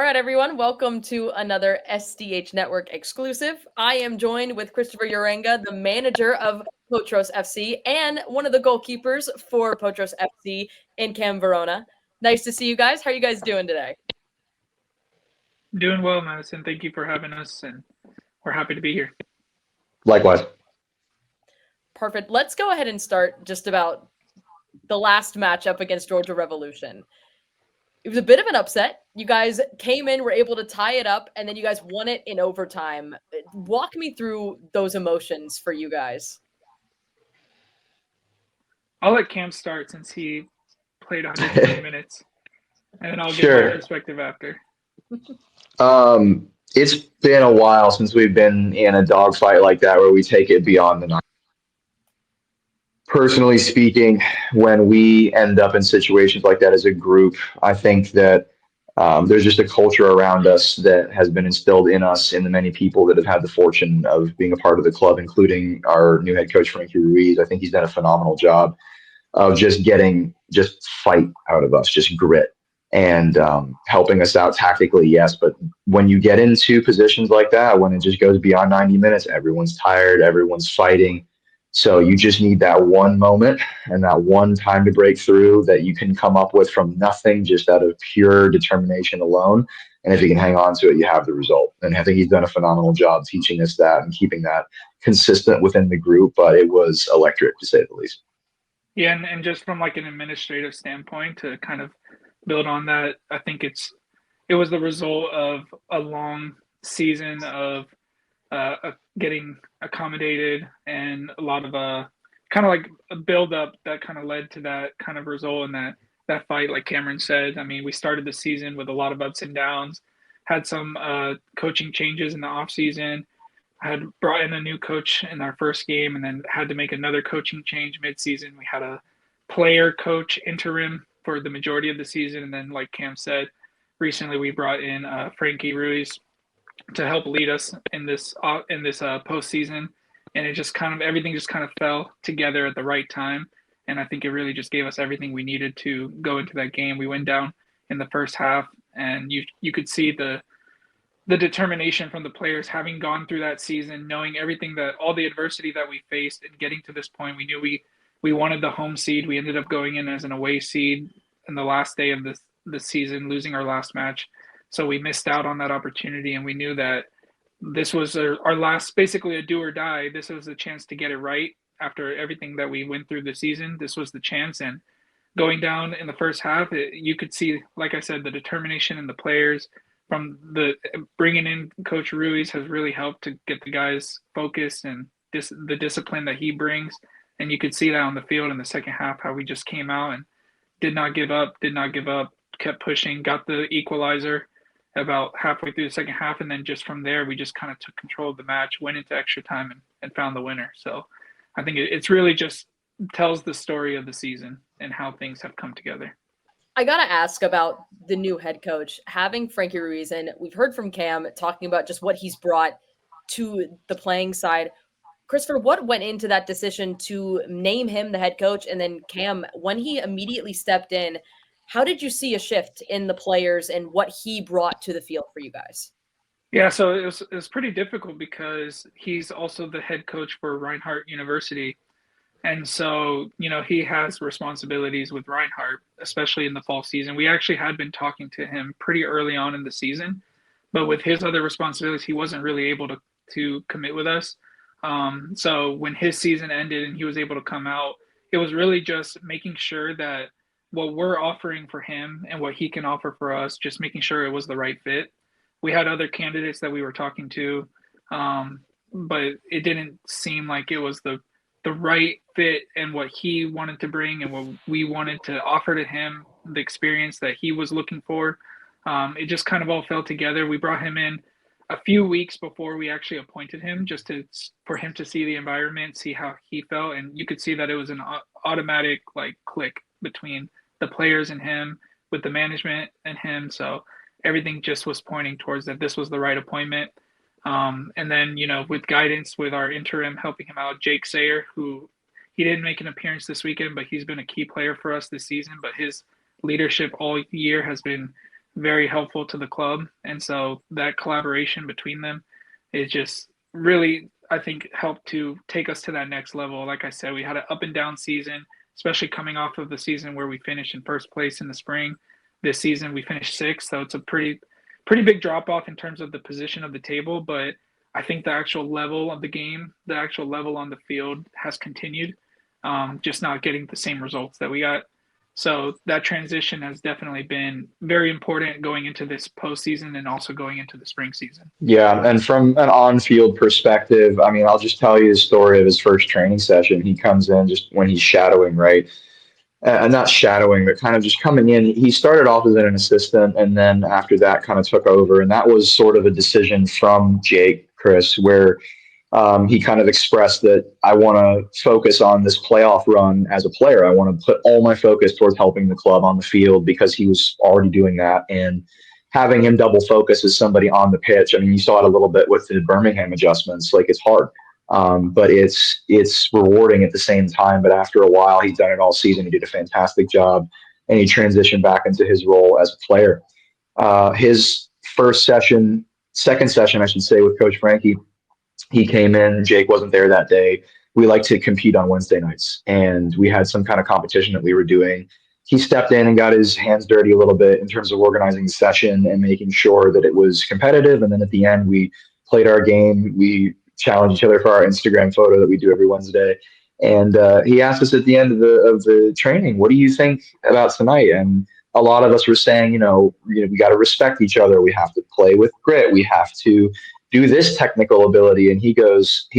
right, everyone. Welcome to another SDH Network exclusive. I am joined with Christopher Uranga, the manager of Potros FC and one of the goalkeepers for Potros FC in Verona. Nice to see you guys. How are you guys doing today? Doing well, Madison. Thank you for having us, and we're happy to be here. Likewise. Perfect. Let's go ahead and start just about the last matchup against Georgia Revolution. It was a bit of an upset. You guys came in, were able to tie it up, and then you guys won it in overtime. Walk me through those emotions for you guys. I'll let Cam start since he played 120 minutes, and then I'll give my Sure. perspective after. It's been a while since we've been in a dogfight like that where we take it beyond the nine. Personally speaking, when we end up in situations like that as a group, I think that there's just a culture around us that has been instilled in us in the many people that have had the fortune of being a part of the club, including our new head coach, Frankie Ruiz. I think he's done a phenomenal job of just getting just fight out of us, just grit and helping us out tactically, yes. But when you get into positions like that, when it just goes beyond 90 minutes, everyone's tired, everyone's fighting. So you just need that one moment and that one time to break through that you can come up with from nothing, just out of pure determination alone. And if you can hang on to it, you have the result. And I think he's done a phenomenal job teaching us that and keeping that consistent within the group. But it was electric, to say the least. Yeah, and just from like an administrative standpoint to kind of build on that, I think it was the result of a long season of getting accommodated and a lot of kind of like a build up that kind of led to that kind of result and that fight, like Cameron said. I mean, we started the season with a lot of ups and downs, had some coaching changes in the off season, had brought in a new coach in our first game, and then had to make another coaching change mid-season. We had a player coach interim for the majority of the season, and then, like Cam said, recently we brought in Frankie Ruiz to help lead us in this postseason, and it just kind of everything just kind of fell together at the right time, and I think it really just gave us everything we needed to go into that game. We went down in the first half, and you could see the determination from the players having gone through that season, knowing everything that all the adversity that we faced and getting to this point. We knew we wanted the home seed. We ended up going in as an away seed in the last day of the season, losing our last match. So we missed out on that opportunity, and we knew that this was our last, basically a do or die. This was the chance to get it right after everything that we went through the season. This was the chance, and going down in the first half, you could see, like I said, the determination in the players. From the bringing in Coach Ruiz has really helped to get the guys focused and the discipline that he brings. And you could see that on the field in the second half, how we just came out and did not give up, kept pushing, got the equalizer about halfway through the second half. And then just from there, we just kind of took control of the match, went into extra time and found the winner. So I think it's really just tells the story of the season and how things have come together. I got to ask about the new head coach, having Frankie Ruiz, and we've heard from Cam talking about just what he's brought to the playing side. Christopher, what went into that decision to name him the head coach? And then Cam, when he immediately stepped in, how did you see a shift in the players and what he brought to the field for you guys? Yeah, so it was pretty difficult because he's also the head coach for Reinhardt University. And so, he has responsibilities with Reinhardt, especially in the fall season. We actually had been talking to him pretty early on in the season, but with his other responsibilities, he wasn't really able to commit with us. So when his season ended and he was able to come out, it was really just making sure that what we're offering for him and what he can offer for us, just making sure it was the right fit. We had other candidates that we were talking to, but it didn't seem like it was the right fit and what he wanted to bring and what we wanted to offer to him, the experience that he was looking for. It just kind of all fell together. We brought him in a few weeks before we actually appointed him, just for him to see the environment, see how he felt, and you could see that it was an automatic like click between the players and him, with the management and him. So everything just was pointing towards that this was the right appointment. And then, with guidance with our interim helping him out, Jake Sayer, who he didn't make an appearance this weekend, but he's been a key player for us this season. But his leadership all year has been very helpful to the club. And so that collaboration between them is just really, I think, helped to take us to that next level. Like I said, we had an up and down season, especially coming off of the season where we finished in first place in the spring. This season we finished sixth, so it's a pretty big drop off in terms of the position of the table. But I think the actual level of the game, the actual level on the field has continued, just not getting the same results that we got. So that transition has definitely been very important going into this postseason and also going into the spring season. Yeah, and from an on-field perspective, I mean, I'll just tell you the story of his first training session. He comes in just when he's shadowing, right? Not shadowing, but kind of just coming in. He started off as an assistant, and then after that, kind of took over. And that was sort of a decision from Jake, Chris, where he kind of expressed that I want to focus on this playoff run as a player. I want to put all my focus towards helping the club on the field because he was already doing that. And having him double focus as somebody on the pitch, I mean, you saw it a little bit with the Birmingham adjustments. Like, it's hard. But it's rewarding at the same time. But after a while, he's done it all season. He did a fantastic job, and he transitioned back into his role as a player. His second session, I should say, with Coach Frankie, he came in. Jake wasn't there that day. We like to compete on Wednesday nights, and we had some kind of competition that we were doing. He stepped in and got his hands dirty a little bit in terms of organizing the session and making sure that it was competitive. And then at the end, we played our game. We challenge each other for our Instagram photo that we do every Wednesday. And he asked us at the end of the training, "What do you think about tonight?" And a lot of us were saying, we got to respect each other. We have to play with grit. We have to do this technical ability. And he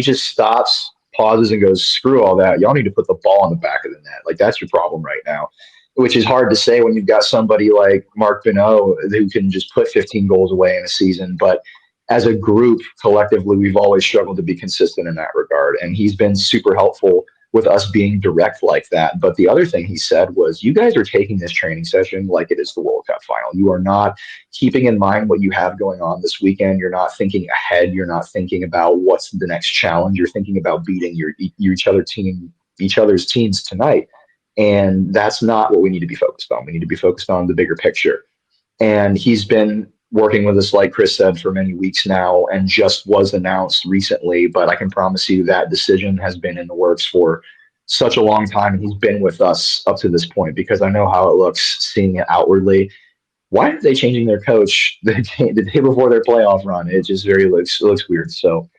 just stops, pauses, and goes, "Screw all that. Y'all need to put the ball on the back of the net. Like, that's your problem right now." Which is hard to say when you've got somebody like Mark Bonneau who can just put 15 goals away in a season. But as a group, collectively, we've always struggled to be consistent in that regard. And he's been super helpful with us being direct like that. But the other thing he said was, you guys are taking this training session like it is the World Cup final. You are not keeping in mind what you have going on this weekend. You're not thinking ahead. You're not thinking about what's the next challenge. You're thinking about beating each other's teams tonight. And that's not what we need to be focused on. We need to be focused on the bigger picture. And he's been working with us, like Chris said, for many weeks now, and just was announced recently. But I can promise you that decision has been in the works for such a long time. And he's been with us up to this point, because I know how it looks seeing it outwardly. Why are they changing their coach the day before their playoff run? It just looks weird. So,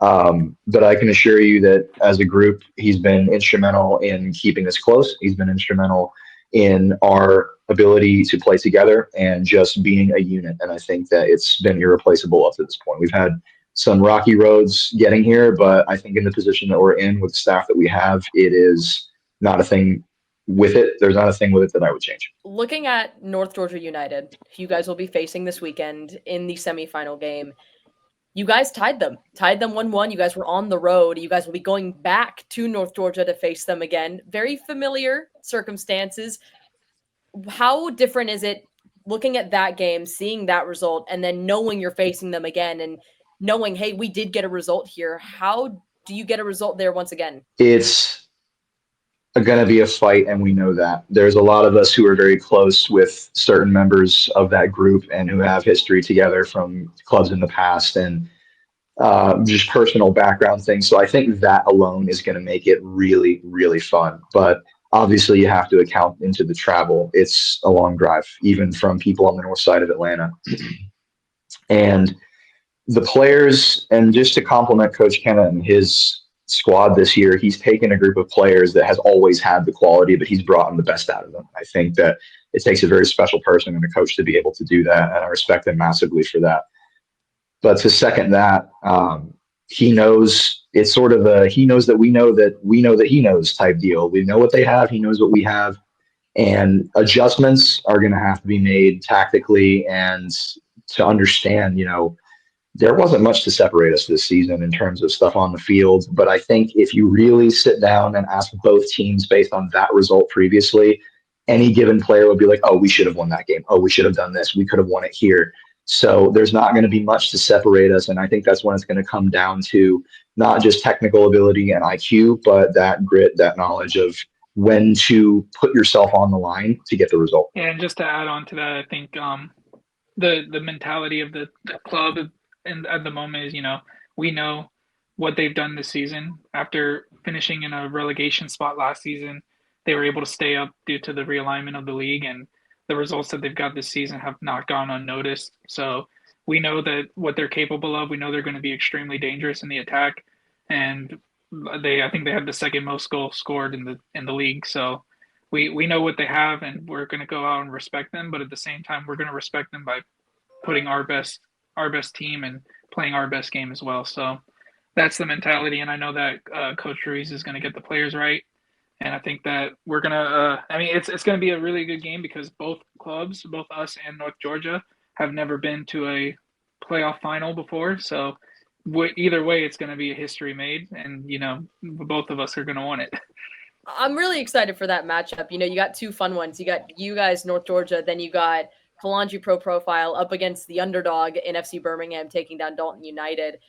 but I can assure you that as a group, he's been instrumental in keeping us close. He's been instrumental in our ability to play together and just being a unit. And I think that it's been irreplaceable up to this point. We've had some rocky roads getting here, but I think in the position that we're in with the staff that we have, it is not a thing with it. There's not a thing with it that I would change. Looking at North Georgia United, who you guys will be facing this weekend in the semifinal game, you guys tied them 1-1. You guys were on the road. You guys will be going back to North Georgia to face them again. Very familiar circumstances. How different is it looking at that game, seeing that result, and then knowing you're facing them again and knowing, hey, we did get a result here? How do you get a result there once again? It's going to be a fight, and we know that. There's a lot of us who are very close with certain members of that group and who have history together from clubs in the past and just personal background things. So I think that alone is going to make it really, really fun. But obviously, you have to account into the travel. It's a long drive, even from people on the north side of Atlanta. And the players, and just to compliment Coach Kenna and his squad this year, he's taken a group of players that has always had the quality, but he's brought in the best out of them. I think that it takes a very special person and a coach to be able to do that, and I respect him massively for that. But to second that, he knows it's sort of he knows that we know that he knows type deal. We know what they have. He knows what we have, and adjustments are going to have to be made tactically and to understand, there wasn't much to separate us this season in terms of stuff on the field. But I think if you really sit down and ask both teams based on that result previously, any given player would be like, oh, we should have won that game. Oh, we should have done this. We could have won it here. So there's not going to be much to separate us. And I think that's when it's going to come down to not just technical ability and IQ, but that grit, that knowledge of when to put yourself on the line to get the result. And just to add on to that, I think the mentality of the club and at the moment is, we know what they've done this season. After finishing in a relegation spot last season, they were able to stay up due to the realignment of the league, and the results that they've got this season have not gone unnoticed. So we know that what they're capable of. We know they're going to be extremely dangerous in the attack, and I think they have the second most goals scored in the league. So we know what they have, and we're going to go out and respect them. But at the same time, we're going to respect them by putting our best team and playing our best game as well. So that's the mentality, and I know that Coach Ruiz is going to get the players right. And I think that we're gonna. It's going to be a really good game because both clubs, both us and North Georgia, have never been to a playoff final before. So either way, it's going to be a history made, and both of us are going to want it. I'm really excited for that matchup. You got two fun ones. You got you guys, North Georgia, then you got Kalanji Pro Profile up against the underdog in FC Birmingham taking down Dalton United.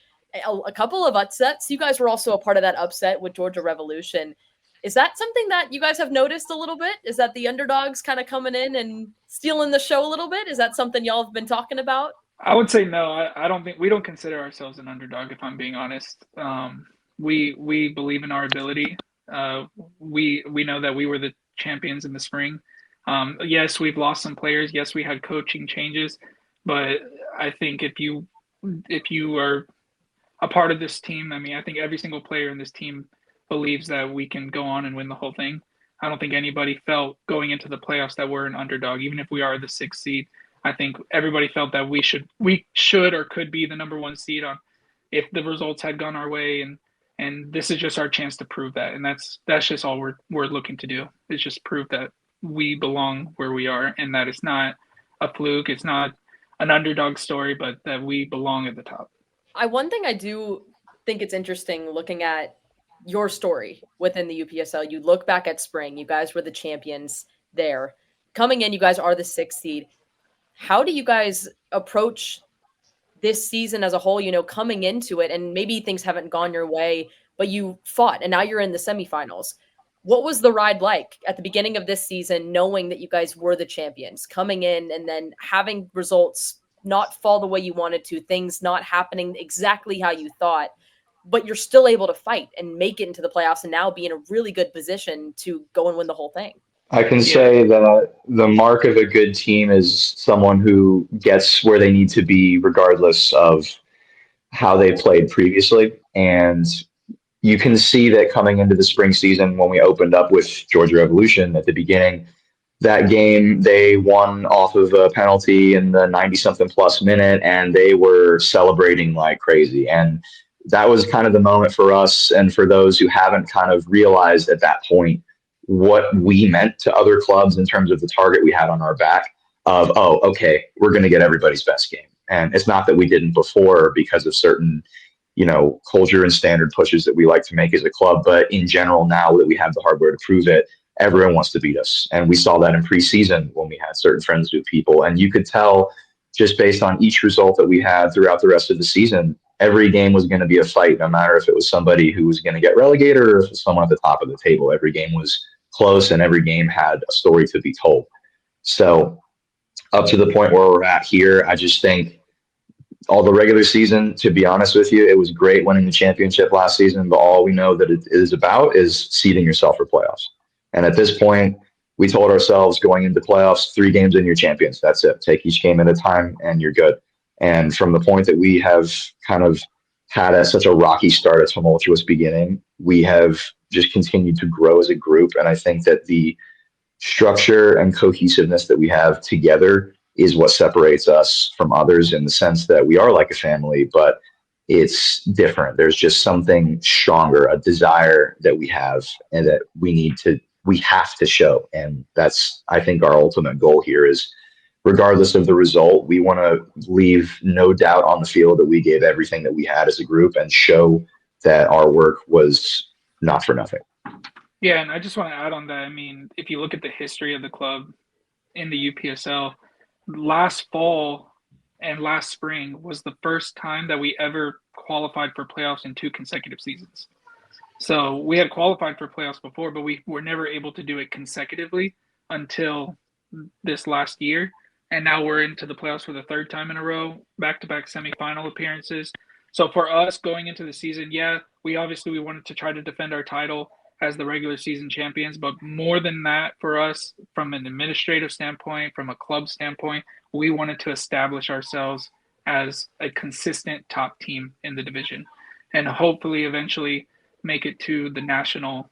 A couple of upsets. You guys were also a part of that upset with Georgia Revolution. Is that something that you guys have noticed a little bit? Is that the underdogs kind of coming in and stealing the show a little bit? Is that something y'all have been talking about? I would say no. I don't think we don't consider ourselves an underdog. If I'm being honest, we believe in our ability. We know that we were the champions in the spring. Yes, we've lost some players. Yes, we had coaching changes, but I think if you are a part of this team, I think every single player in this team believes that we can go on and win the whole thing. I don't think anybody felt going into the playoffs that we're an underdog, even if we are the sixth seed. I think everybody felt that we should or could be the number one seed on if the results had gone our way, and this is just our chance to prove that, and that's just all we're looking to do is just prove that we belong where we are, and that it's not a fluke, it's not an underdog story, but that we belong at the top. One thing I do think it's interesting looking at your story within the UPSL. You look back at spring, you guys were the champions there. Coming in, you guys are the sixth seed. How do you guys approach this season as a whole, coming into it, and maybe things haven't gone your way, but you fought and now you're in the semifinals. What was the ride like at the beginning of this season, knowing that you guys were the champions, coming in and then having results not fall the way you wanted to, things not happening exactly how you thought, but you're still able to fight and make it into the playoffs and now be in a really good position to go and win the whole thing? I can say that the mark of a good team is someone who gets where they need to be regardless of how they played previously. And you can see that coming into the spring season when we opened up with Georgia Revolution at the beginning, that game they won off of a penalty in the 90 something plus minute, and they were celebrating like crazy. And that was kind of the moment for us and for those who haven't kind of realized at that point what we meant to other clubs in terms of the target we had on our back of, oh, okay, we're going to get everybody's best game. And it's not that we didn't before because of certain, culture and standard pushes that we like to make as a club. But in general, now that we have the hardware to prove it, everyone wants to beat us. And we saw that in preseason when we had certain friends with people. And you could tell just based on each result that we had throughout the rest of the season, every game was going to be a fight, no matter if it was somebody who was going to get relegated or if it was someone at the top of the table. Every game was close and every game had a story to be told. So up to the point where we're at here, I just think all the regular season, to be honest with you, it was great winning the championship last season, but all we know that it is about is seeding yourself for playoffs. And at this point, we told ourselves going into playoffs, 3 games and you're champions. That's it. Take each game at a time and you're good. And from the point that we have kind of had such a rocky start, a tumultuous beginning, we have just continued to grow as a group. And I think that the structure and cohesiveness that we have together is what separates us from others in the sense that we are like a family, but it's different. There's just something stronger, a desire that we have and that we have to show. And that's, I think, our ultimate goal here is regardless of the result, we want to leave no doubt on the field that we gave everything that we had as a group and show that our work was not for nothing. Yeah, and I just want to add on that. If you look at the history of the club in the UPSL, last fall and last spring was the first time that we ever qualified for playoffs in 2 consecutive seasons. So we had qualified for playoffs before, but we were never able to do it consecutively until this last year. and now we're into the playoffs for the third time in a row, back-to-back semifinal appearances. So for us going into the season, yeah, we wanted to try to defend our title as the regular season champions, but more than that, for us, from an administrative standpoint, from a club standpoint, we wanted to establish ourselves as a consistent top team in the division, and hopefully eventually make it to the national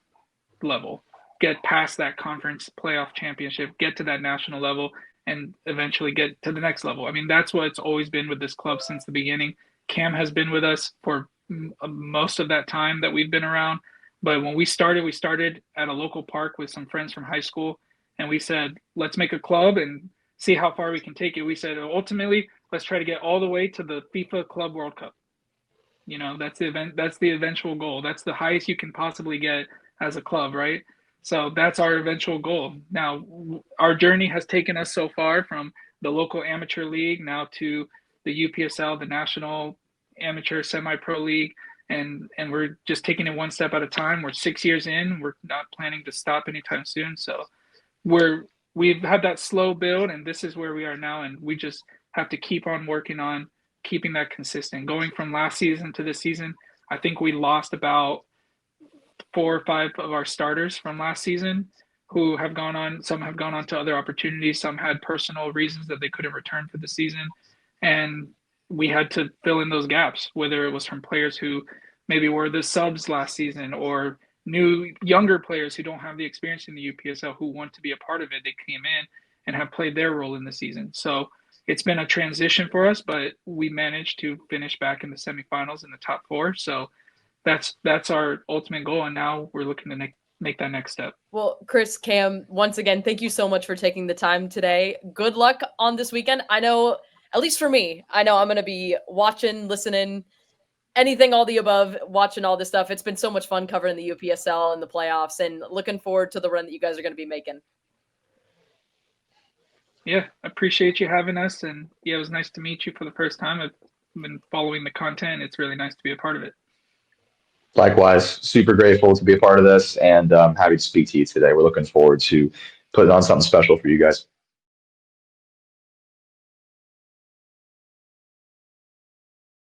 level, get past that conference playoff championship, get to that national level, and eventually get to the next level. I mean, that's what it's always been with this club since the beginning. Cam has been with us for most of that time that we've been around. But when we started at a local park with some friends from high school, and we said, let's make a club and see how far we can take it. We said, ultimately, let's try to get all the way to the FIFA Club World Cup. You know, that's the eventual goal. That's the highest you can possibly get as a club, right? So that's our eventual goal. Now, our journey has taken us so far from the local amateur league now to the UPSL, the National Amateur Semi-Pro League, and we're just taking it one step at a time. We're 6 years in. We're not planning to stop anytime soon. So we've had that slow build, and this is where we are now, and we just have to keep on working on keeping that consistent. Going from last season to this season, I think we lost about 4 or 5 of our starters from last season who have gone on. Some have gone on to other opportunities. Some had personal reasons that they couldn't return for the season. And we had to fill in those gaps, whether it was from players who maybe were the subs last season or new younger players who don't have the experience in the UPSL who want to be a part of it. They came in and have played their role in the season. So it's been a transition for us, but we managed to finish back in the semifinals in the top 4. So that's our ultimate goal, and now we're looking to make that next step. Well, Chris, Cam, once again, thank you so much for taking the time today. Good luck on this weekend. I know, at least for me, I know I'm going to be watching, listening, anything, all the above, watching all this stuff. It's been so much fun covering the UPSL and the playoffs, and looking forward to the run that you guys are going to be making. Yeah, I appreciate you having us, and yeah, it was nice to meet you for the first time. I've been following the content. It's really nice to be a part of it. Likewise, super grateful to be a part of this, and happy to speak to you today. We're looking forward to putting on something special for you guys.